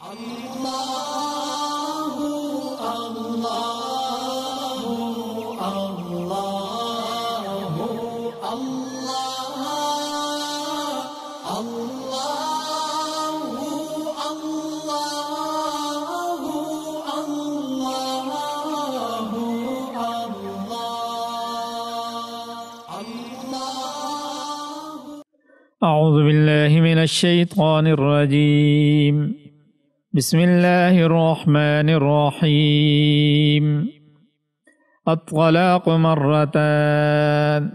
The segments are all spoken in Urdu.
اعوذ باللہ من الشیطان الرجیم بسم اللہ الرحمن الرحیم الطلاق مرتان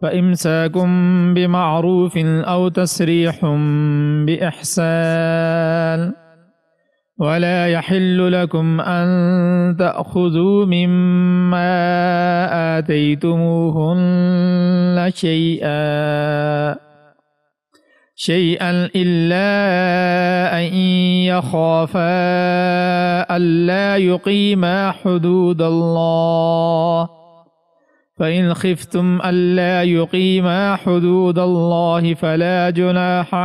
فإمساكم بمعروف أو تسريح بإحسان ولا يحل لكم أن تأخذوا مما آتيتموهن شيئا إلا أن يخافا ألا يقيما حدود الله فإن خفتم ألا يقيما حدود الله فلا جناح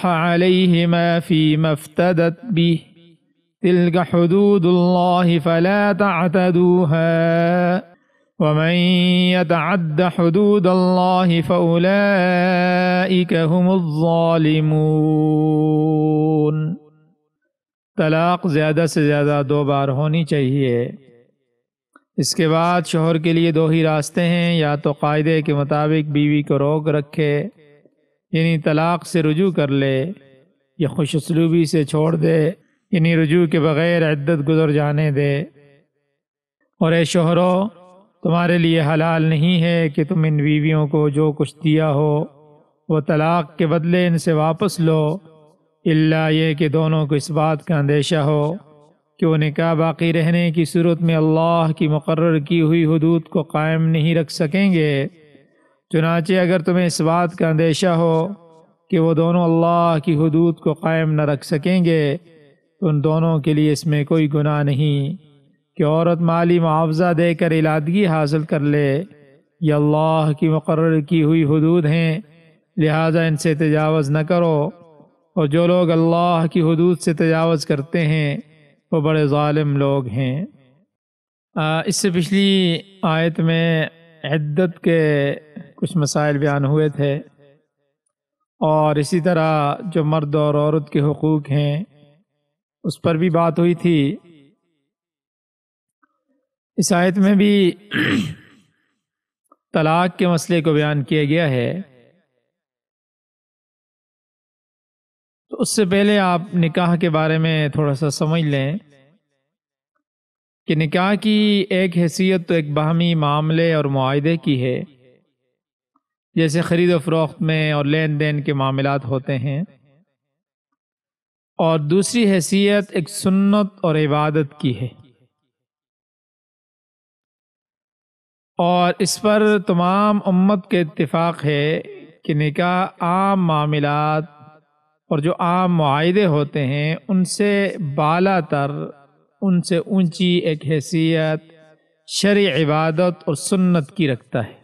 عليهما فيما افتدت به تلك حدود الله فلا تعتدوها ومن يتعد حدود الله فأولئك هم الظالمون۔ طلاق زیادہ سے زیادہ 2 بار ہونی چاہیے۔ اس کے بعد شوہر کے لیے 2 ہی راستے ہیں، یا تو قاعدے کے مطابق بیوی کو روک رکھے، یعنی طلاق سے رجوع کر لے، یا خوش اسلوبی سے چھوڑ دے، یعنی رجوع کے بغیر عدت گزر جانے دے۔ اور اے شوہرو، تمہارے لیے حلال نہیں ہے کہ تم ان بیویوں کو جو کچھ دیا ہو وہ طلاق کے بدلے ان سے واپس لو، الا یہ کہ دونوں کو اس بات کا اندیشہ ہو کہ وہ نکاح باقی رہنے کی صورت میں اللہ کی مقرر کی ہوئی حدود کو قائم نہیں رکھ سکیں گے۔ چنانچہ اگر تمہیں اس بات کا اندیشہ ہو کہ وہ دونوں اللہ کی حدود کو قائم نہ رکھ سکیں گے تو ان دونوں کے لیے اس میں کوئی گناہ نہیں کہ عورت مالی معاوضہ دے کر علادگی حاصل کر لے۔ یہ اللہ کی مقرر کی ہوئی حدود ہیں، لہٰذا ان سے تجاوز نہ کرو، اور جو لوگ اللہ کی حدود سے تجاوز کرتے ہیں وہ بڑے ظالم لوگ ہیں۔ اس سے پچھلی آیت میں عدت کے کچھ مسائل بیان ہوئے تھے، اور اسی طرح جو مرد اور عورت کے حقوق ہیں اس پر بھی بات ہوئی تھی۔ اس آیت میں بھی طلاق کے مسئلے کو بیان کیا گیا ہے۔ تو اس سے پہلے آپ نکاح کے بارے میں تھوڑا سا سمجھ لیں کہ نکاح کی ایک حیثیت تو ایک باہمی معاملے اور معاہدے کی ہے، جیسے خرید و فروخت میں اور لین دین کے معاملات ہوتے ہیں، اور دوسری حیثیت ایک سنت اور عبادت کی ہے، اور اس پر تمام امت کے اتفاق ہے کہ نکاح عام معاملات اور جو عام معاہدے ہوتے ہیں ان سے بالا تر، ان سے اونچی ایک حیثیت شرعی عبادت اور سنت کی رکھتا ہے۔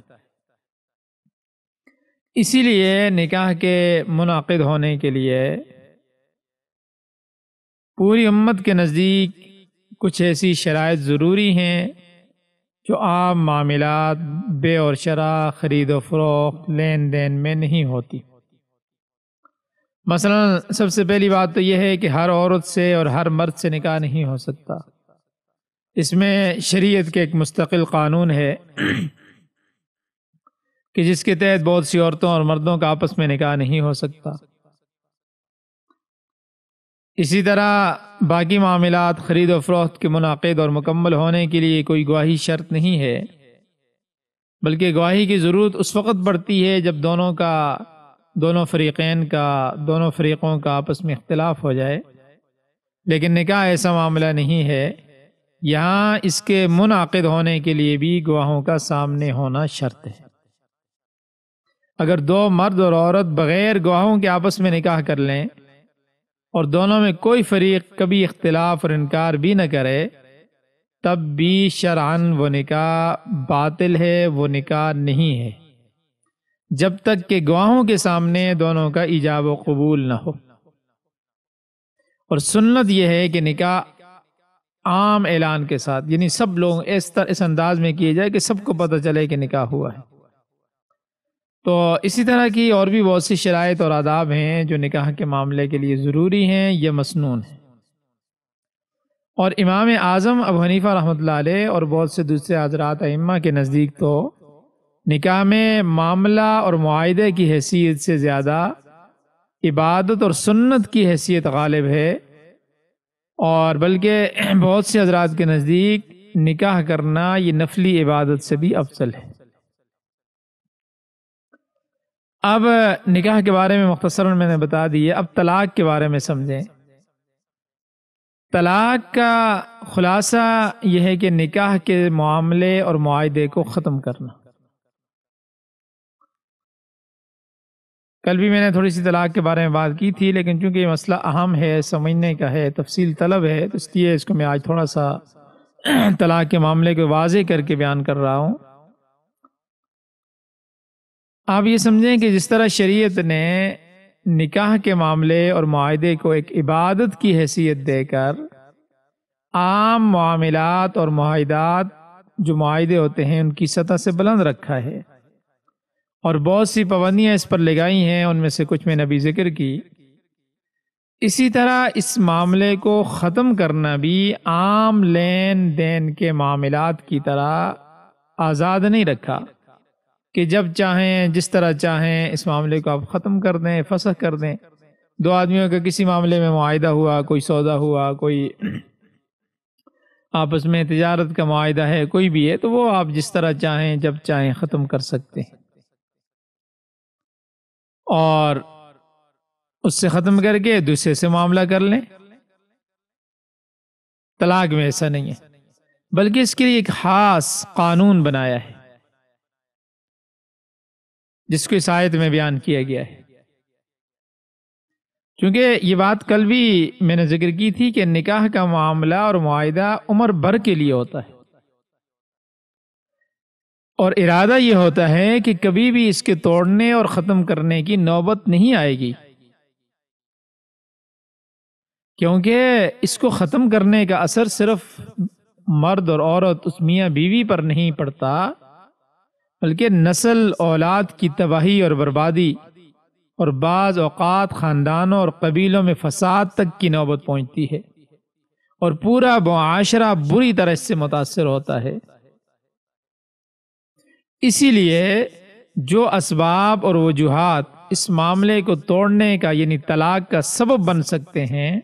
اسی لیے نکاح کے منعقد ہونے کے لیے پوری امت کے نزدیک کچھ ایسی شرائط ضروری ہیں جو عام معاملات بے اور شراء، خرید و فروخت، لین دین میں نہیں ہوتی۔ مثلا سب سے پہلی بات تو یہ ہے کہ ہر عورت سے اور ہر مرد سے نکاح نہیں ہو سکتا۔ اس میں شریعت کے ایک مستقل قانون ہے کہ جس کے تحت بہت سی عورتوں اور مردوں کا آپس میں نکاح نہیں ہو سکتا۔ اسی طرح باقی معاملات خرید و فروخت کے منعقد اور مکمل ہونے کے لیے کوئی گواہی شرط نہیں ہے، بلکہ گواہی کی ضرورت اس وقت پڑتی ہے جب دونوں فریقوں کا آپس میں اختلاف ہو جائے، لیکن نکاح ایسا معاملہ نہیں ہے، یہاں اس کے منعقد ہونے کے لیے بھی گواہوں کا سامنے ہونا شرط ہے۔ اگر 2 مرد اور عورت بغیر گواہوں کے آپس میں نکاح کر لیں اور دونوں میں کوئی فریق کبھی اختلاف اور انکار بھی نہ کرے، تب بھی شرعاً وہ نکاح باطل ہے، وہ نکاح نہیں ہے۔ جب تک کہ گواہوں کے سامنے دونوں کا ایجاب و قبول نہ ہو۔ اور سنت یہ ہے کہ نکاح عام اعلان کے ساتھ، یعنی سب لوگ اس انداز میں کیے جائے کہ سب کو پتہ چلے کہ نکاح ہوا ہے۔ تو اسی طرح کی اور بھی بہت سی شرائط اور آداب ہیں جو نکاح کے معاملے کے لیے ضروری ہیں یا مسنون ہیں۔ اور امام اعظم ابو حنیفہ رحمۃ اللہ علیہ اور بہت سے دوسرے حضرات ائمہ کے نزدیک تو نکاح میں معاملہ اور معاہدے کی حیثیت سے زیادہ عبادت اور سنت کی حیثیت غالب ہے، اور بلکہ بہت سے حضرات کے نزدیک نکاح کرنا یہ نفلی عبادت سے بھی افضل ہے۔ اب نکاح کے بارے میں مختصراً میں نے بتا دی ہے، اب طلاق کے بارے میں سمجھیں۔ طلاق کا خلاصہ یہ ہے کہ نکاح کے معاملے اور معاہدے کو ختم کرنا۔ کل بھی میں نے تھوڑی سی طلاق کے بارے میں بات کی تھی، لیکن چونکہ یہ مسئلہ اہم ہے، سمجھنے کا ہے، تفصیل طلب ہے، تو اس لیے اس کو میں آج تھوڑا سا طلاق کے معاملے کو واضح کر کے بیان کر رہا ہوں۔ آپ یہ سمجھیں کہ جس طرح شریعت نے نکاح کے معاملے اور معاہدے کو ایک عبادت کی حیثیت دے کر عام معاملات اور معاہدات جو معاہدے ہوتے ہیں ان کی سطح سے بلند رکھا ہے، اور بہت سی پابندیاں اس پر لگائی ہیں، ان میں سے کچھ میں نے ابھی ذکر کی، اسی طرح اس معاملے کو ختم کرنا بھی عام لین دین کے معاملات کی طرح آزاد نہیں رکھا کہ جب چاہیں جس طرح چاہیں اس معاملے کو آپ ختم کر دیں، فسخ کر دیں۔ دو آدمیوں کا کسی معاملے میں معاہدہ ہوا، کوئی سودا ہوا، کوئی آپس میں تجارت کا معاہدہ ہے، کوئی بھی ہے، تو وہ آپ جس طرح چاہیں جب چاہیں ختم کر سکتے ہیں، اور اس سے ختم کر کے دوسرے سے معاملہ کر لیں۔ طلاق میں ایسا نہیں ہے، بلکہ اس کے لیے ایک خاص قانون بنایا ہے جس کو اس آیت میں بیان کیا گیا ہے۔ چونکہ یہ بات کل بھی میں نے ذکر کی تھی کہ نکاح کا معاملہ اور معاہدہ عمر بھر کے لیے ہوتا ہے، اور ارادہ یہ ہوتا ہے کہ کبھی بھی اس کے توڑنے اور ختم کرنے کی نوبت نہیں آئے گی، کیونکہ اس کو ختم کرنے کا اثر صرف مرد اور عورت اس میاں بیوی پر نہیں پڑتا، بلکہ نسل اولاد کی تباہی اور بربادی، اور بعض اوقات خاندانوں اور قبیلوں میں فساد تک کی نوبت پہنچتی ہے، اور پورا معاشرہ بری طرح سے متاثر ہوتا ہے۔ اسی لیے جو اسباب اور وجوہات اس معاملے کو توڑنے کا یعنی طلاق کا سبب بن سکتے ہیں،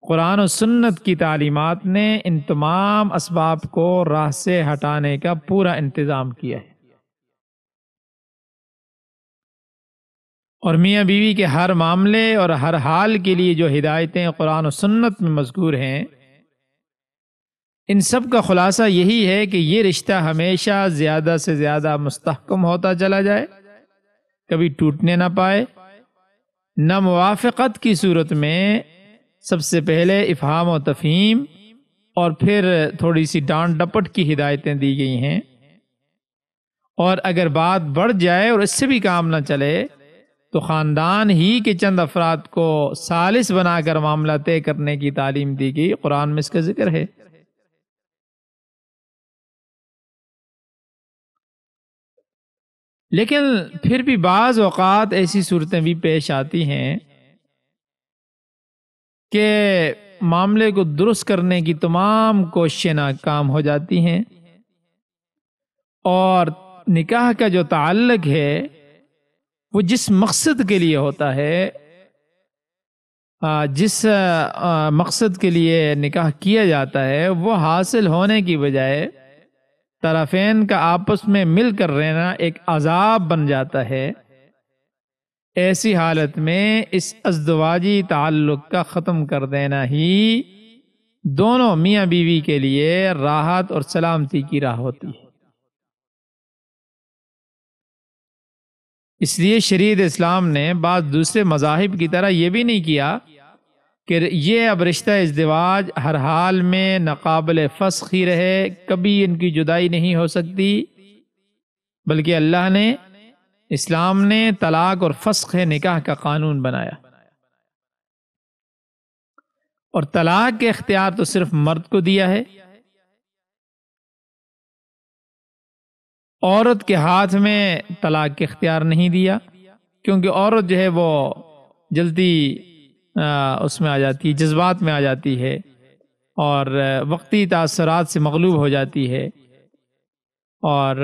قرآن و سنت کی تعلیمات نے ان تمام اسباب کو راہ سے ہٹانے کا پورا انتظام کیا ہے، اور میاں بیوی کے ہر معاملے اور ہر حال کے لیے جو ہدایتیں قرآن و سنت میں مذکور ہیں، ان سب کا خلاصہ یہی ہے کہ یہ رشتہ ہمیشہ زیادہ سے زیادہ مستحکم ہوتا چلا جائے، کبھی ٹوٹنے نہ پائے۔ نہ موافقت کی صورت میں سب سے پہلے افہام و تفہیم اور پھر تھوڑی سی ڈانٹ ڈپٹ کی ہدایتیں دی گئی ہیں، اور اگر بات بڑھ جائے اور اس سے بھی کام نہ چلے تو خاندان ہی کے چند افراد کو ثالث بنا کر معاملہ طے کرنے کی تعلیم دی گئی، قرآن میں اس کا ذکر ہے۔ لیکن پھر بھی بعض اوقات ایسی صورتیں بھی پیش آتی ہیں کہ معاملے کو درست کرنے کی تمام کوششیں ناکام ہو جاتی ہیں، اور نکاح کا جو تعلق ہے وہ جس مقصد کے لیے ہوتا ہے، جس مقصد کے لیے نکاح کیا جاتا ہے، وہ حاصل ہونے کی بجائے طرفین کا آپس میں مل کر رہنا ایک عذاب بن جاتا ہے۔ ایسی حالت میں اس ازدواجی تعلق کا ختم کر دینا ہی دونوں میاں بیوی کے لیے راحت اور سلامتی کی راہ ہوتی ہے۔ اس لیے شریعت اسلام نے بعض دوسرے مذاہب کی طرح یہ بھی نہیں کیا کہ یہ اب رشتہ ازدواج ہر حال میں ناقابل فسخ ہی رہے، کبھی ان کی جدائی نہیں ہو سکتی، بلکہ اللہ نے اسلام نے طلاق اور فسخ نکاح کا قانون بنایا، اور طلاق کے اختیار تو صرف مرد کو دیا ہے، عورت کے ہاتھ میں طلاق کے اختیار نہیں دیا، کیونکہ عورت جو ہے وہ جلدی اس میں آ جاتی ہے، جذبات میں آ جاتی ہے اور وقتی تاثرات سے مغلوب ہو جاتی ہے، اور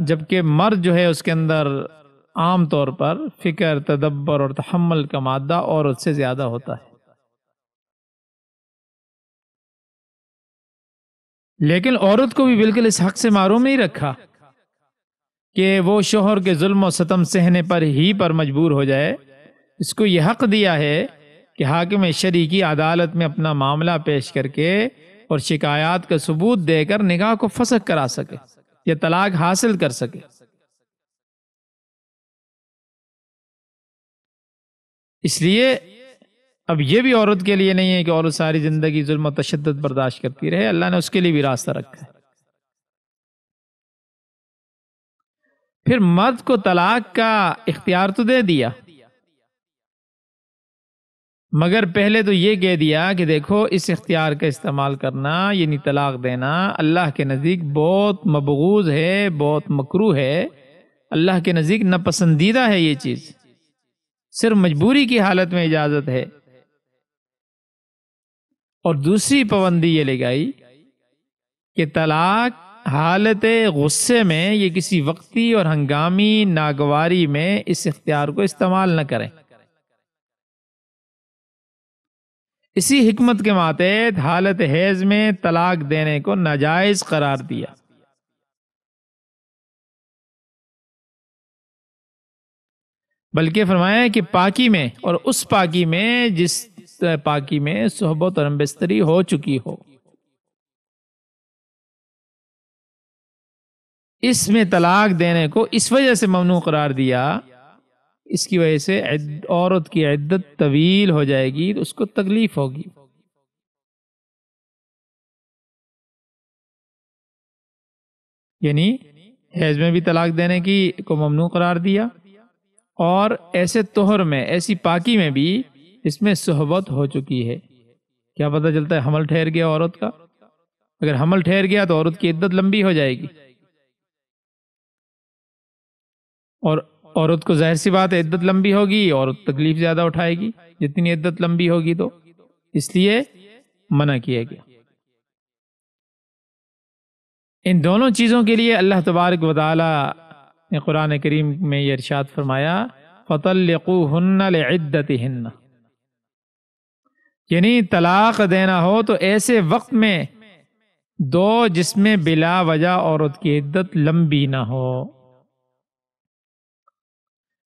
جبکہ مرد جو ہے اس کے اندر عام طور پر فکر، تدبر اور تحمل کا مادہ عورت سے زیادہ ہوتا ہے۔ لیکن عورت کو بھی بالکل اس حق سے محروم نہیں رکھا کہ وہ شوہر کے ظلم و ستم سہنے پر مجبور ہو جائے۔ اس کو یہ حق دیا ہے کہ حاکم شرعی کی عدالت میں اپنا معاملہ پیش کر کے اور شکایات کا ثبوت دے کر نکاح کو فسخ کرا سکے یا طلاق حاصل کر سکے۔ اس لیے اب یہ بھی عورت کے لیے نہیں ہے کہ عورت ساری زندگی ظلم و تشدد برداشت کرتی رہے، اللہ نے اس کے لیے بھی راستہ رکھا ہے۔ پھر مرد کو طلاق کا اختیار تو دے دیا، مگر پہلے تو یہ کہہ دیا کہ دیکھو اس اختیار کا استعمال کرنا یعنی طلاق دینا اللہ کے نزدیک بہت مبغوض ہے، بہت مکروہ ہے، اللہ کے نزدیک ناپسندیدہ ہے، یہ چیز صرف مجبوری کی حالت میں اجازت ہے۔ اور دوسری پابندی یہ لگائی کہ طلاق حالت غصے میں یہ کسی وقتی اور ہنگامی ناگواری میں اس اختیار کو استعمال نہ کریں۔ اسی حکمت کے ماتحت حالت حیض میں طلاق دینے کو ناجائز قرار دیا۔ بلکہ فرمایا کہ پاکی میں، اور اس پاکی میں جس پاکی میں صحبت اور ہمبستری ہو چکی ہو، اس میں طلاق دینے کو اس وجہ سے ممنوع قرار دیا، اس کی وجہ سے عورت کی عدت طویل ہو جائے گی تو اس کو تکلیف ہوگی۔ یعنی حیض میں بھی طلاق دینے کی کو ممنوع قرار دیا، اور ایسے طہر میں، ایسی پاکی میں بھی اس میں صحبت ہو چکی ہے۔ کیا پتہ چلتا ہے حمل ٹھہر گیا عورت کا، اگر حمل ٹھہر گیا تو عورت کی عدت لمبی ہو جائے گی، اور عورت کو ظاہر سی بات ہے عدت لمبی ہوگی، عورت تکلیف زیادہ اٹھائے گی جتنی عدت لمبی ہوگی، تو اس لیے منع کیا گیا۔ ان دونوں چیزوں کے لیے اللہ تبارک و تعالی نے قرآن کریم میں یہ ارشاد فرمایا فَطَلِّقُوهُنَّ لِعِدَّتِهِنَّ، یعنی طلاق دینا ہو تو ایسے وقت میں دو جس میں بلا وجہ عورت کی عدت لمبی نہ ہو۔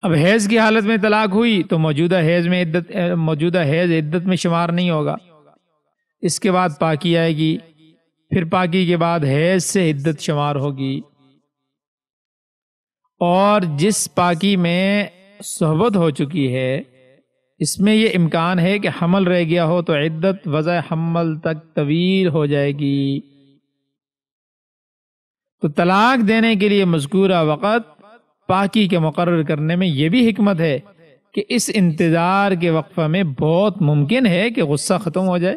اب حیض کی حالت میں طلاق ہوئی تو موجودہ حیض عدت میں شمار نہیں ہوگا، اس کے بعد پاکی آئے گی، پھر پاکی کے بعد حیض سے عدت شمار ہوگی، اور جس پاکی میں صحبت ہو چکی ہے اس میں یہ امکان ہے کہ حمل رہ گیا ہو تو عدت وضع حمل تک طویل ہو جائے گی۔ تو طلاق دینے کے لیے مذکورہ وقت پاکی کے مقرر کرنے میں یہ بھی حکمت ہے کہ اس انتظار کے وقفہ میں بہت ممکن ہے کہ غصہ ختم ہو جائے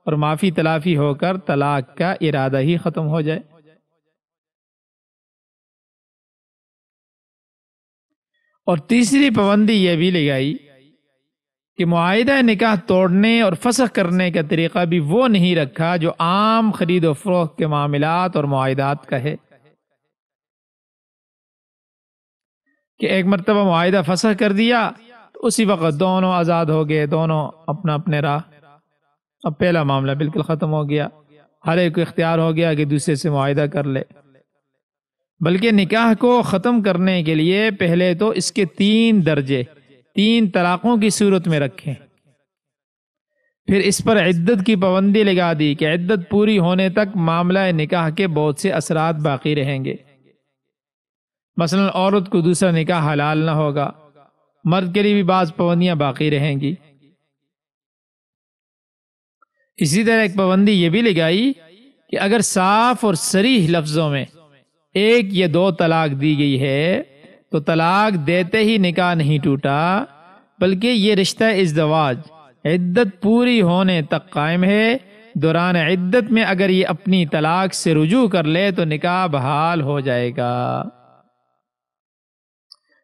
اور معافی تلافی ہو کر طلاق کا ارادہ ہی ختم ہو جائے۔ اور تیسری پابندی یہ بھی لگائی کہ معاہدہ نکاح توڑنے اور فسخ کرنے کا طریقہ بھی وہ نہیں رکھا جو عام خرید و فروخت کے معاملات اور معاہدات کا ہے، کہ ایک مرتبہ معاہدہ فسخ کر دیا تو اسی وقت دونوں آزاد ہو گئے، دونوں اپنا اپنے راہ، اب پہلا معاملہ بالکل ختم ہو گیا، ہر ایک کو اختیار ہو گیا کہ دوسرے سے معاہدہ کر لے۔ بلکہ نکاح کو ختم کرنے کے لیے پہلے تو اس کے 3 درجے 3 طلاقوں کی صورت میں رکھیں، پھر اس پر عدت کی پابندی لگا دی کہ عدت پوری ہونے تک معاملہ نکاح کے بہت سے اثرات باقی رہیں گے۔ مثلا عورت کو دوسرا نکاح حلال نہ ہوگا، مرد کے لیے بھی بعض پابندیاں باقی رہیں گی۔ اسی طرح ایک پابندی یہ بھی لگائی کہ اگر صاف اور صریح لفظوں میں 1 یا 2 طلاق دی گئی ہے تو طلاق دیتے ہی نکاح نہیں ٹوٹا، بلکہ یہ رشتہ ازدواج عدت پوری ہونے تک قائم ہے۔ دوران عدت میں اگر یہ اپنی طلاق سے رجوع کر لے تو نکاح بحال ہو جائے گا،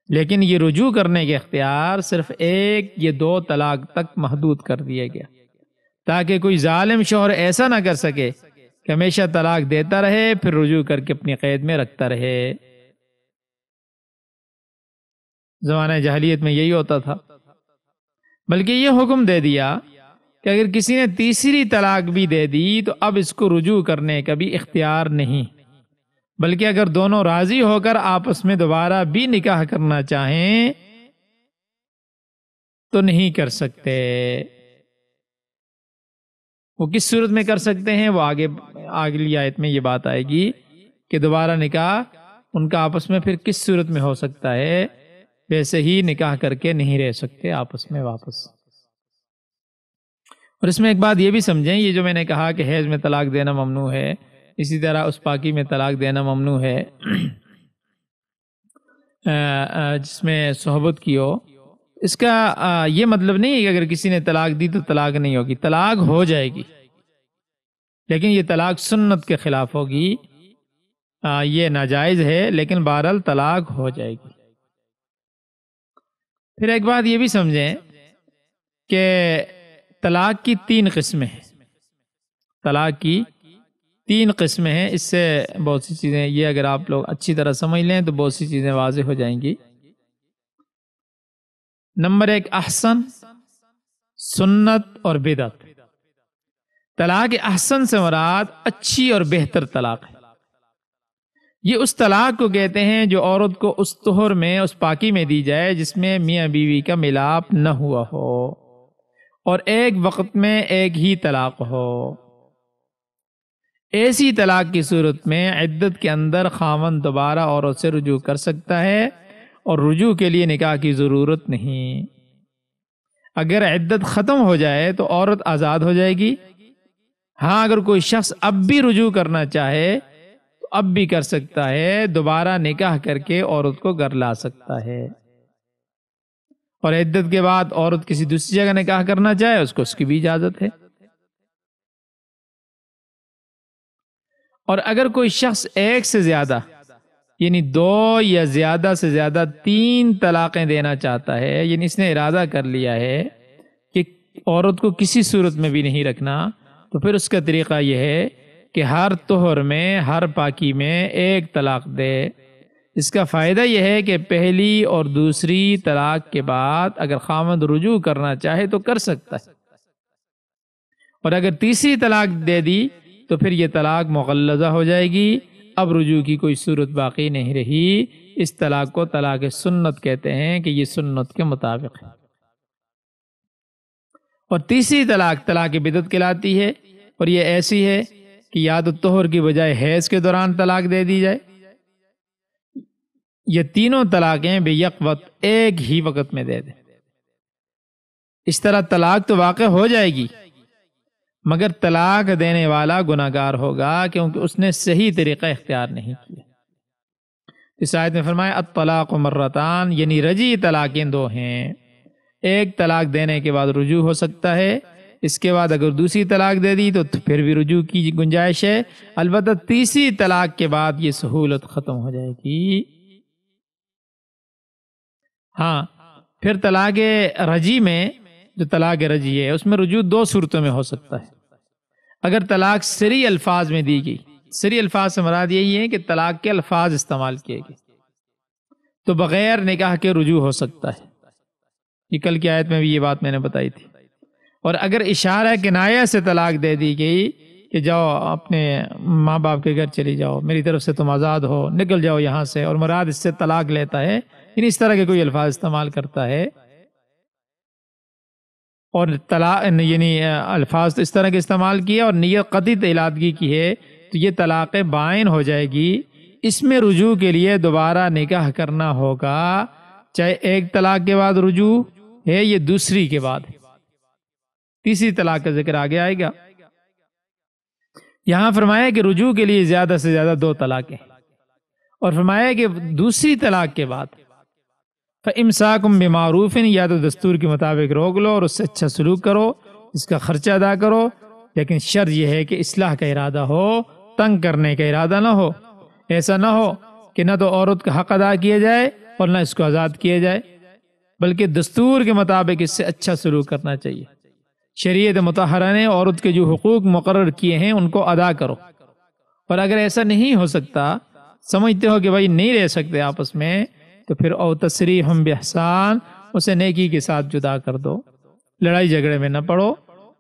لیکن یہ رجوع کرنے کے اختیار صرف ایک یا دو طلاق تک محدود کر دیا گیا، تاکہ کوئی ظالم شوہر ایسا نہ کر سکے کہ ہمیشہ طلاق دیتا رہے پھر رجوع کر کے اپنی قید میں رکھتا رہے۔ زمانہ جاہلیت میں یہی ہوتا تھا، بلکہ یہ حکم دے دیا کہ اگر کسی نے تیسری طلاق بھی دے دی تو اب اس کو رجوع کرنے کا بھی اختیار نہیں، بلکہ اگر دونوں راضی ہو کر آپس میں دوبارہ بھی نکاح کرنا چاہیں تو نہیں کر سکتے۔ وہ کس صورت میں کر سکتے ہیں وہ اگلی آیت میں یہ بات آئے گی کہ دوبارہ نکاح ان کا آپس میں پھر کس صورت میں ہو سکتا ہے، ویسے ہی نکاح کر کے نہیں رہ سکتے آپس میں واپس۔ اور اس میں ایک بات یہ بھی سمجھیں، یہ جو میں نے کہا کہ حیض میں طلاق دینا ممنوع ہے، اسی طرح اس پاکی میں طلاق دینا ممنوع ہے جس میں صحبت کی ہو، اس کا یہ مطلب نہیں ہے کہ اگر کسی نے طلاق دی تو طلاق نہیں ہوگی، طلاق ہو جائے گی، لیکن یہ طلاق سنت کے خلاف ہوگی، یہ ناجائز ہے، لیکن بہرحال طلاق ہو جائے گی۔ پھر ایک بات یہ بھی سمجھیں کہ طلاق کی 3 قسمیں ہیں، طلاق کی 3 قسمیں ہیں، اس سے بہت سی چیزیں، یہ اگر آپ لوگ اچھی طرح سمجھ لیں تو بہت سی چیزیں واضح ہو جائیں گی۔ نمبر 1 احسن، سنت اور بدعت۔ طلاق احسن سے مراد اچھی اور بہتر طلاق ہے۔ یہ اس طلاق کو کہتے ہیں جو عورت کو اس طہر میں، اس پاکی میں دی جائے جس میں میاں بیوی کا ملاپ نہ ہوا ہو اور ایک وقت میں ایک ہی طلاق ہو۔ ایسی طلاق کی صورت میں عدت کے اندر خاوند دوبارہ عورت سے رجوع کر سکتا ہے اور رجوع کے لیے نکاح کی ضرورت نہیں۔ اگر عدت ختم ہو جائے تو عورت آزاد ہو جائے گی۔ ہاں اگر کوئی شخص اب بھی رجوع کرنا چاہے تو اب بھی کر سکتا ہے، دوبارہ نکاح کر کے عورت کو گھر لا سکتا ہے، اور عدت کے بعد عورت کسی دوسری جگہ نکاح کرنا چاہے اس کو اس کی بھی اجازت ہے۔ اور اگر کوئی شخص ایک سے زیادہ یعنی 2 یا زیادہ سے زیادہ 3 طلاقیں دینا چاہتا ہے، یعنی اس نے ارادہ کر لیا ہے کہ عورت کو کسی صورت میں بھی نہیں رکھنا، تو پھر اس کا طریقہ یہ ہے کہ ہر طہر میں، ہر پاکی میں ایک طلاق دے۔ اس کا فائدہ یہ ہے کہ پہلی اور دوسری طلاق کے بعد اگر خاوند رجوع کرنا چاہے تو کر سکتا ہے، اور اگر تیسری طلاق دے دی تو پھر یہ طلاق مغلظہ ہو جائے گی، اب رجوع کی کوئی صورت باقی نہیں رہی۔ اس طلاق کو طلاق سنت کہتے ہیں کہ یہ سنت کے مطابق ہے۔ اور تیسری طلاق طلاق بدعت کہلاتی ہے، اور یہ ایسی ہے کہ یا تو طہر کی بجائے حیض کے دوران طلاق دے دی جائے، یہ تینوں طلاقیں بیک وقت ایک ہی وقت میں دے دیں۔ اس طرح طلاق تو واقع ہو جائے گی، مگر طلاق دینے والا گناہگار ہوگا کیونکہ اس نے صحیح طریقہ اختیار نہیں کیا۔ اس آیت میں فرمایا الطلاق مرتان، یعنی رجعی طلاقیں 2 ہیں، ایک طلاق دینے کے بعد رجوع ہو سکتا ہے، اس کے بعد اگر دوسری طلاق دے دی تو پھر بھی رجوع کی گنجائش ہے، البتہ تیسری طلاق کے بعد یہ سہولت ختم ہو جائے گی۔ ہاں پھر طلاق رجعی میں، جو طلاق رجعی ہے اس میں رجوع 2 صورتوں میں ہو سکتا ہے۔ اگر طلاق صریح الفاظ میں دی گئی، صریح الفاظ سے مراد یہی ہے کہ طلاق کے الفاظ استعمال کیے گئے، تو بغیر نکاح کے رجوع ہو سکتا ہے۔ یہ کل کی آیت میں بھی یہ بات میں نے بتائی تھی۔ اور اگر اشارہ کنایہ سے طلاق دے دی گئی کہ جاؤ اپنے ماں باپ کے گھر چلی جاؤ، میری طرف سے تم آزاد ہو، نکل جاؤ یہاں سے، اور مراد اس سے طلاق لیتا ہے، یعنی اس طرح کے کوئی الفاظ استعمال کرتا ہے، اور طلاق یعنی الفاظ اس طرح کے استعمال کیے اور نیت قطعی علادگی کی ہے، تو یہ طلاق بائن ہو جائے گی۔ اس میں رجوع کے لیے دوبارہ نکاح کرنا ہوگا، چاہے ایک طلاق کے بعد رجوع ہے یا دوسری کے بعد ہے۔ تیسری طلاق کا ذکر آگے آئے گا۔ یہاں فرمایا کہ رجوع کے لیے زیادہ سے زیادہ 2 طلاقیں، اور فرمایا کہ دوسری طلاق کے بعد فَإِمْسَاكُمْ بِمَعْرُوفٍ، یا تو دستور کے مطابق روک لو اور اس سے اچھا سلوک کرو، اس کا خرچہ ادا کرو، لیکن شرط یہ ہے کہ اصلاح کا ارادہ ہو، تنگ کرنے کا ارادہ نہ ہو۔ ایسا نہ ہو کہ نہ تو عورت کا حق ادا کیا جائے اور نہ اس کو آزاد کیا جائے، بلکہ دستور کے مطابق اس سے اچھا سلوک کرنا چاہیے۔ شریعت مطہرہ نے عورت کے جو حقوق مقرر کیے ہیں ان کو ادا کرو، اور اگر ایسا نہیں ہو سکتا، سمجھتے ہو کہ بھائی نہیں رہ سکتے آپس میں، تو پھر او تسریحم باحسان، اسے نیکی کے ساتھ جدا کر دو، لڑائی جھگڑے میں نہ پڑو،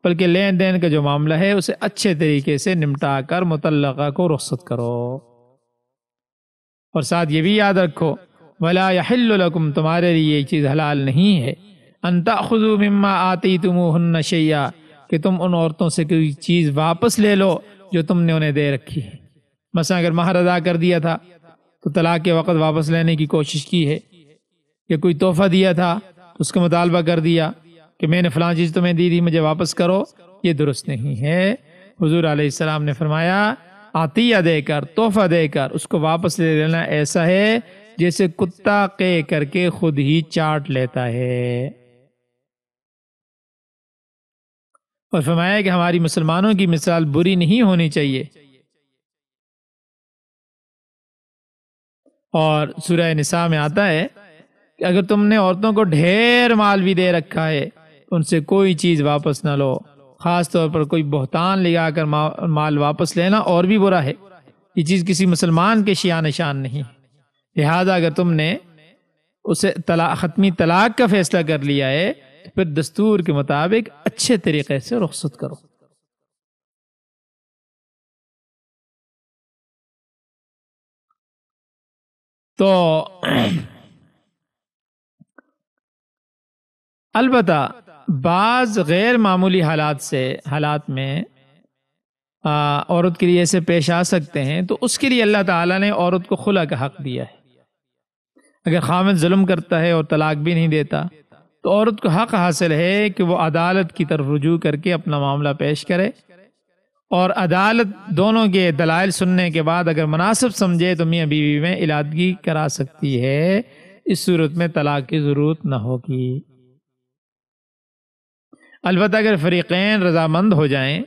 بلکہ لین دین کا جو معاملہ ہے اسے اچھے طریقے سے نمٹا کر مطلقہ کو رخصت کرو۔ اور ساتھ یہ بھی یاد رکھو، وَلَا يَحِلُّ لَكُمْ، تمہارے لیے یہ چیز حلال نہیں ہے، أَن تَأْخُذُوا مِمَّا آتَيْتُمُوهُنَّ شَيْئًا، کہ تم ان عورتوں سے کوئی چیز واپس لے لو جو تم نے انہیں دے رکھی ہے۔ مثلا اگر مہر ادا کر دیا تھا تو طلاق کے وقت واپس لینے کی کوشش کی ہے، یا کوئی تحفہ دیا تھا تو اس کا مطالبہ کر دیا کہ میں نے فلاں چیز تمہیں دی تھی، مجھے واپس کرو، یہ درست نہیں ہے۔ حضور علیہ السلام نے فرمایا عطیہ دے کر، تحفہ دے کر اس کو واپس لے لینا ایسا ہے جیسے کتا قے کر کے خود ہی چاٹ لیتا ہے۔ اور فرمایا کہ ہماری مسلمانوں کی مثال بری نہیں ہونی چاہیے۔ اور سورہ نساء میں آتا ہے کہ اگر تم نے عورتوں کو ڈھیر مال بھی دے رکھا ہے تو ان سے کوئی چیز واپس نہ لو، خاص طور پر کوئی بہتان لگا کر مال واپس لینا اور بھی برا ہے، یہ چیز کسی مسلمان کے شایان شان نہیں۔ لہذا اگر تم نے اسے ختمی طلاق کا فیصلہ کر لیا ہے تو پھر دستور کے مطابق اچھے طریقے سے رخصت کرو۔ تو البتہ بعض غیر معمولی حالات میں عورت کے لیے ایسے پیش آ سکتے ہیں، تو اس کے لیے اللہ تعالیٰ نے عورت کو خلع کا حق دیا ہے۔ اگر خاوند ظلم کرتا ہے اور طلاق بھی نہیں دیتا تو عورت کو حق حاصل ہے کہ وہ عدالت کی طرف رجوع کر کے اپنا معاملہ پیش کرے، اور عدالت دونوں کے دلائل سننے کے بعد اگر مناسب سمجھے تو میاں بیوی میں علادگی کرا سکتی ہے۔ اس صورت میں طلاق کی ضرورت نہ ہوگی۔ البتہ اگر فریقین رضامند ہو جائیں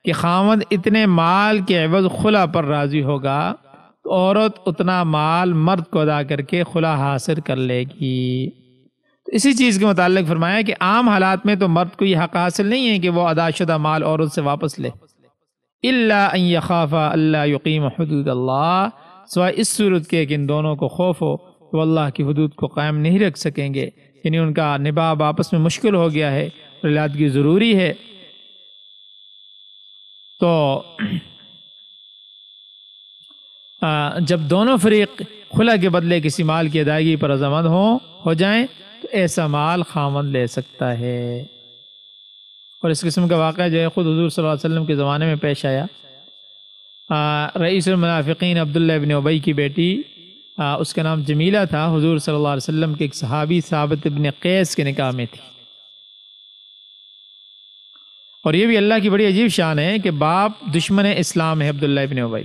کہ خاوند اتنے مال کے عوض خلع پر راضی ہوگا تو عورت اتنا مال مرد کو ادا کر کے خلع حاصل کر لے گی۔ تو اسی چیز کے متعلق فرمایا کہ عام حالات میں تو مرد کو یہ حق حاصل نہیں ہے کہ وہ ادا شدہ مال عورت سے واپس لے، الا ان یخاف اللہ یقیم حدود اللہ، سوائے اس صورت کے کہ ان دونوں کو خوف ہو کہ وہ اللہ کی حدود کو قائم نہیں رکھ سکیں گے، یعنی ان کا نباہ آپس میں مشکل ہو گیا ہے، علادگی ضروری ہے۔ تو جب دونوں فریق خلع کے بدلے کسی مال کی ادائیگی پر رضامند ہو جائیں تو ایسا مال خاوند لے سکتا ہے۔ اور اس قسم کا واقعہ جو ہے خود حضور صلی اللہ علیہ وسلم کے زمانے میں پیش آیا۔ رئیس المنافقین عبداللہ ابن ابی کی بیٹی، اس کا نام جمیلہ تھا، حضور صلی اللہ علیہ وسلم کے ایک صحابی ثابت ابن قیس کے نکاح میں تھی۔ اور یہ بھی اللہ کی بڑی عجیب شان ہے کہ باپ دشمن اسلام ہے عبداللہ ابن ابی،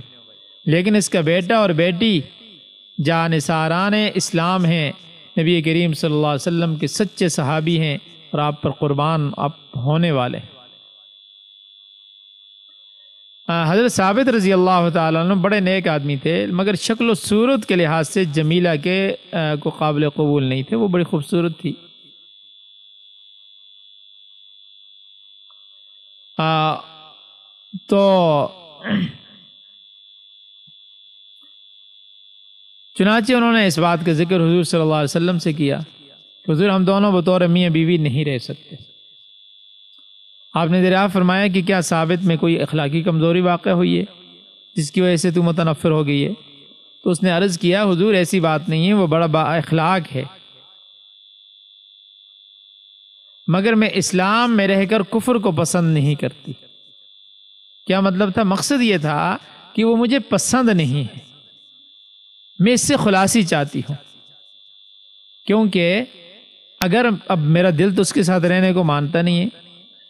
لیکن اس کا بیٹا اور بیٹی جانثاران اسلام ہیں، نبی کریم صلی اللہ علیہ وسلم کے سچے صحابی ہیں اور آپ پر قربان آپ ہونے والے۔ حضرت ثابت رضی اللہ تعالیٰ عنہ بڑے نیک آدمی تھے، مگر شکل و صورت کے لحاظ سے جمیلہ کے کو قابل قبول نہیں تھے، وہ بڑی خوبصورت تھی۔ تو چنانچہ انہوں نے اس بات کا ذکر حضور صلی اللہ علیہ وسلم سے کیا، حضور ہم دونوں بطور میاں بیوی نہیں رہ سکتے۔ آپ نے دریافت فرمایا کہ کیا ثابت میں کوئی اخلاقی کمزوری واقع ہوئی ہے جس کی وجہ سے تو متنفر ہو گئی ہے؟ تو اس نے عرض کیا حضور ایسی بات نہیں ہے، وہ بڑا با اخلاق ہے، مگر میں اسلام میں رہ کر کفر کو پسند نہیں کرتی۔ کیا مطلب تھا؟ مقصد یہ تھا کہ وہ مجھے پسند نہیں ہے، میں اس سے خلاصی چاہتی ہوں، کیونکہ اگر اب میرا دل تو اس کے ساتھ رہنے کو مانتا نہیں ہے،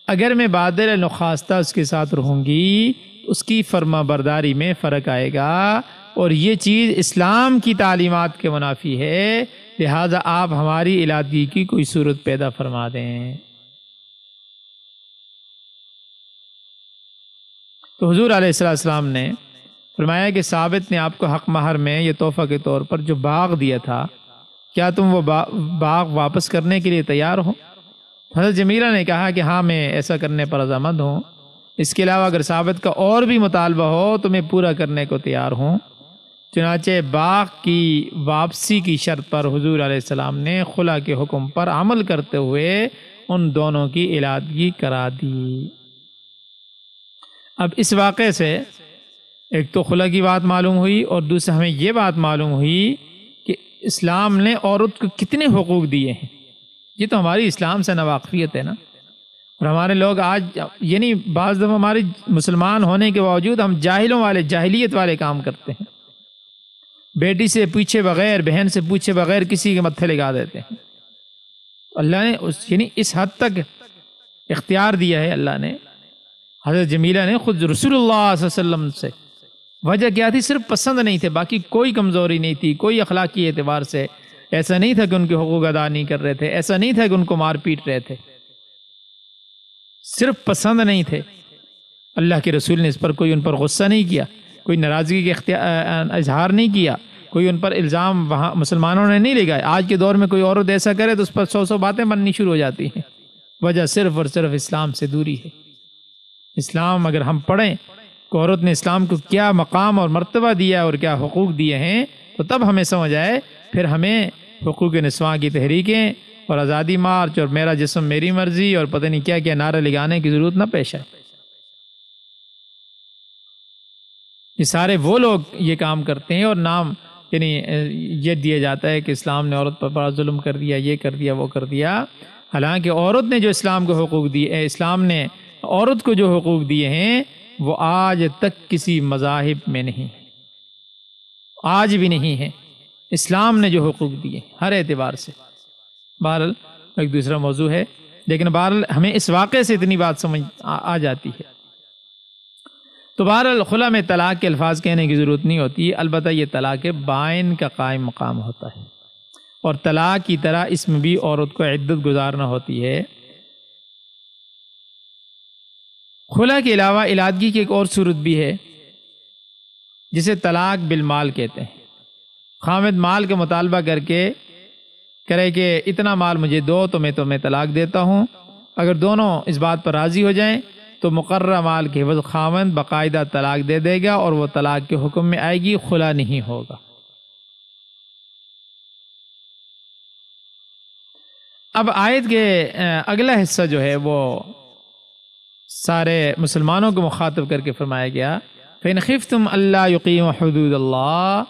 اگر میں بادل نخواستہ اس کے ساتھ رہوں گی اس کی فرما برداری میں فرق آئے گا، اور یہ چیز اسلام کی تعلیمات کے منافی ہے، لہذا آپ ہماری علادگی کی کوئی صورت پیدا فرما دیں۔ تو حضور علیہ السلام نے فرمایا کہ ثابت نے آپ کو حق مہر میں یہ تحفہ کے طور پر جو باغ دیا تھا، کیا تم وہ باغ واپس کرنے کے لیے تیار ہو؟ حضرت جمیلہ نے کہا کہ ہاں، میں ایسا کرنے پر رضامند ہوں، اس کے علاوہ اگر ثابت کا اور بھی مطالبہ ہو تو میں پورا کرنے کو تیار ہوں۔ چنانچہ باغ کی واپسی کی شرط پر حضور علیہ السلام نے خلا کے حکم پر عمل کرتے ہوئے ان دونوں کی علادگی کرا دی۔ اب اس واقعے سے ایک تو خلا کی بات معلوم ہوئی، اور دوسرا ہمیں یہ بات معلوم ہوئی کہ اسلام نے عورت کو کتنے حقوق دیے ہیں۔ یہ تو ہماری اسلام سے ناواقفیت ہے نا، اور ہمارے لوگ آج یعنی بعض دفعہ ہمارے مسلمان ہونے کے باوجود ہم جاہلوں والے جاہلیت والے کام کرتے ہیں، بیٹی سے پوچھے بغیر، بہن سے پوچھے بغیر کسی کے متھے لگا دیتے ہیں۔ اللہ نے یعنی اس حد تک اختیار دیا ہے اللہ نے۔ حضرت جمیلہ نے خود رسول اللہ صلی اللہ علیہ وسلم سے، وجہ کیا تھی؟ صرف پسند نہیں تھے، باقی کوئی کمزوری نہیں تھی، کوئی اخلاقی اعتبار سے ایسا نہیں تھا کہ ان کے حقوق ادا نہیں کر رہے تھے، ایسا نہیں تھا کہ ان کو مار پیٹ رہے تھے، صرف پسند نہیں تھے۔ اللہ کے رسول نے اس پر کوئی ان پر غصہ نہیں کیا، کوئی ناراضگی کا اظہار نہیں کیا، کوئی ان پر الزام وہاں مسلمانوں نے نہیں لگائے۔ آج کے دور میں کوئی عورت ایسا کرے تو اس پر 100 باتیں بننی شروع ہو جاتی ہیں۔ وجہ صرف اور صرف اسلام سے دوری ہے۔ اسلام اگر ہم پڑھیں کہ عورت نے اسلام کو کیا مقام اور مرتبہ دیا اور کیا حقوق دیے ہیں، تو تب ہمیں سمجھ آئے، پھر ہمیں حقوق نسواں کی تحریکیں اور آزادی مارچ اور میرا جسم میری مرضی اور پتہ نہیں کیا کیا نعرہ لگانے کی ضرورت نہ پیش آئے۔ یہ سارے وہ لوگ یہ کام کرتے ہیں، اور نام یعنی یہ دیا جاتا ہے کہ اسلام نے عورت پر بڑا ظلم کر دیا، یہ کر دیا، وہ کر دیا، حالانکہ عورت نے جو اسلام کو حقوق دیے، اسلام نے عورت کو جو حقوق دیے ہیں وہ آج تک کسی مذاہب میں نہیں، آج بھی نہیں ہے۔ اسلام نے جو حقوق دیے ہر اعتبار سے، بہرحال ایک دوسرا موضوع ہے، لیکن بہرحال ہمیں اس واقعے سے اتنی بات سمجھ آ جاتی ہے۔ تو بہرحال خلا میں طلاق کے الفاظ کہنے کی ضرورت نہیں ہوتی، البتہ یہ طلاق بائن کا قائم مقام ہوتا ہے، اور طلاق کی طرح اس میں بھی عورت کو عدت گزارنا ہوتی ہے۔ خلا کے علاوہ علادگی کی ایک اور صورت بھی ہے جسے طلاق بالمال کہتے ہیں۔ خامد مال کا مطالبہ کر کے کرے کہ اتنا مال مجھے دو تو میں تمہیں طلاق دیتا ہوں، اگر دونوں اس بات پر راضی ہو جائیں تو مقررہ مال کے عوض خامد باقاعدہ طلاق دے دے گا، اور وہ طلاق کے حکم میں آئے گی، خلا نہیں ہوگا۔ اب آیت کے اگلا حصہ جو ہے وہ سارے مسلمانوں کو مخاطب کر کے فرمایا گیا، فَإِنْ خِفْتُمْ أَلَّا يُقِيمُوا حُدُودَ اللَّهِ،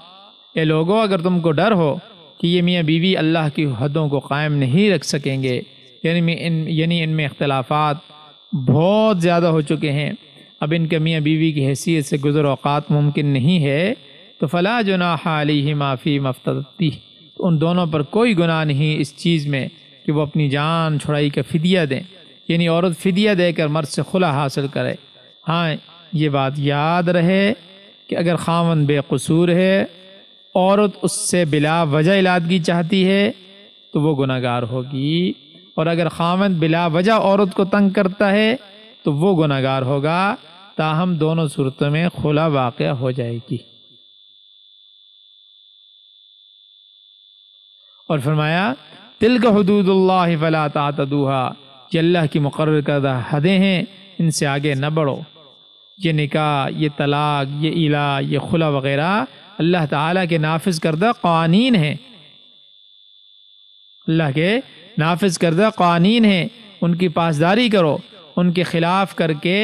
اے لوگو اگر تم کو ڈر ہو کہ یہ میاں بیوی اللہ کی حدوں کو قائم نہیں رکھ سکیں گے، یعنی ان میں اختلافات بہت زیادہ ہو چکے ہیں، اب ان کے میاں بیوی کی حیثیت سے گزر اوقات ممکن نہیں ہے، تو فَلَا جُنَاحَ عَلَيْهِمَا فِي مَا افْتَدَتْ بِهِ، ان دونوں پر کوئی گناہ نہیں اس چیز میں کہ وہ اپنی جان چھڑائی کا فدیہ دیں، یعنی عورت فدیہ دے کر مرد سے خلا حاصل کرے۔ ہاں یہ بات یاد رہے کہ اگر خاوند بے قصور ہے، عورت اس سے بلا وجہ علادگی چاہتی ہے تو وہ گناہ گار ہوگی، اور اگر خاوند بلا وجہ عورت کو تنگ کرتا ہے تو وہ گناہ گار ہوگا، تاہم دونوں صورتوں میں خلا واقع ہو جائے گی۔ اور فرمایا تلک حدود اللہ فلا تعتدوها، یہ اللہ کی مقرر کردہ حدیں ہیں، ان سے آگے نہ بڑھو۔ یہ نکاح، یہ طلاق، یہ ایلا، یہ خلا وغیرہ اللہ تعالیٰ کے نافذ کردہ قوانین ہیں، اللہ کے نافذ کردہ قوانین ہیں، ان کی پاسداری کرو، ان کے خلاف کر کے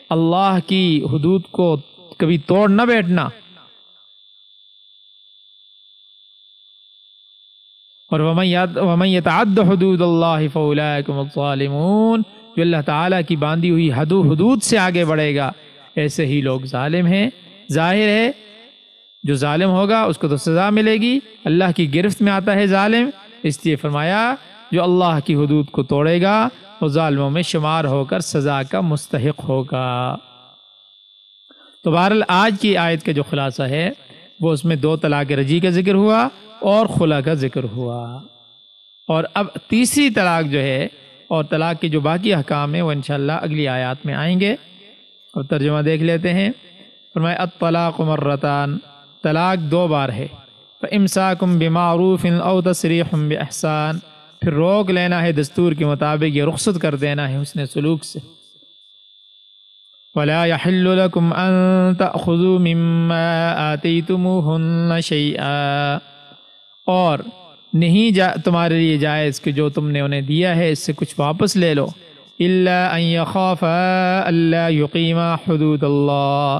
اللہ کی حدود کو کبھی توڑ نہ بیٹھنا۔ اور وَمَن يَتَعَدَّ حُدُودَ اللَّهِ فَأُولَٰئِكَ هُمُ الظَّالِمُونَ، جو اللہ تعالیٰ کی باندھی ہوئی حدود سے آگے بڑھے گا ایسے ہی لوگ ظالم ہیں۔ ظاہر ہے جو ظالم ہوگا اس کو تو سزا ملے گی، اللہ کی گرفت میں آتا ہے ظالم، اس لیے فرمایا جو اللہ کی حدود کو توڑے گا وہ ظالموں میں شمار ہو کر سزا کا مستحق ہوگا۔ تو بہرحال آج کی آیت کا جو خلاصہ ہے وہ اس میں 2 طلاق رجعی کا ذکر ہوا اور خلا کا ذکر ہوا۔ اور اب تیسری طلاق جو ہے اور طلاق کے جو باقی احکام ہیں وہ انشاءاللہ اگلی آیات میں آئیں گے۔ اور ترجمہ دیکھ لیتے ہیں۔ فرمایا الطلاق مرتان، طلاق 2 بار ہے۔ فامساکم بمعروف او تسریح باحسان، پھر روک لینا ہے دستور کے مطابق، یہ رخصت کر دینا ہے حسن سلوک سے۔ ولا يحل لكم ان تأخذوا مما آتيتموهن شيئا، اور نہیں تمہارے لیے جائز کہ جو تم نے انہیں دیا ہے اس سے کچھ واپس لے لو، الا ان يخافا الا يقيما حدود اللہ،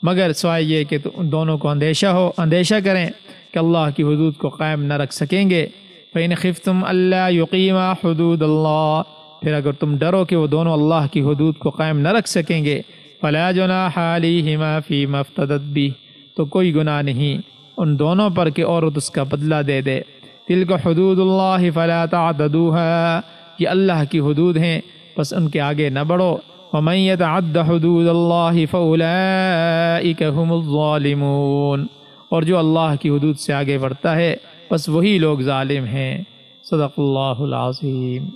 مگر سوائے یہ کہ دونوں کو اندیشہ کریں کہ اللہ کی حدود کو قائم نہ رکھ سکیں گے۔ فإن خفتم الا يقيما حدود اللہ، پھر اگر تم ڈرو کہ وہ دونوں اللہ کی حدود کو قائم نہ رکھ سکیں گے، فلا جناح علیہما فیما افتدت بہ، تو کوئی گناہ نہیں ان دونوں پر کہ عورت اس کا بدلہ دے دے۔ تلک حدود اللہ فلا تعتدوها، یہ اللہ کی حدود ہیں بس ان کے آگے نہ بڑھو۔ ومن یتعد حدود اللہ فاولئک هم الظالمون، اور جو اللہ کی حدود سے آگے بڑھتا ہے بس وہی لوگ ظالم ہیں۔ صدق اللہ العظیم۔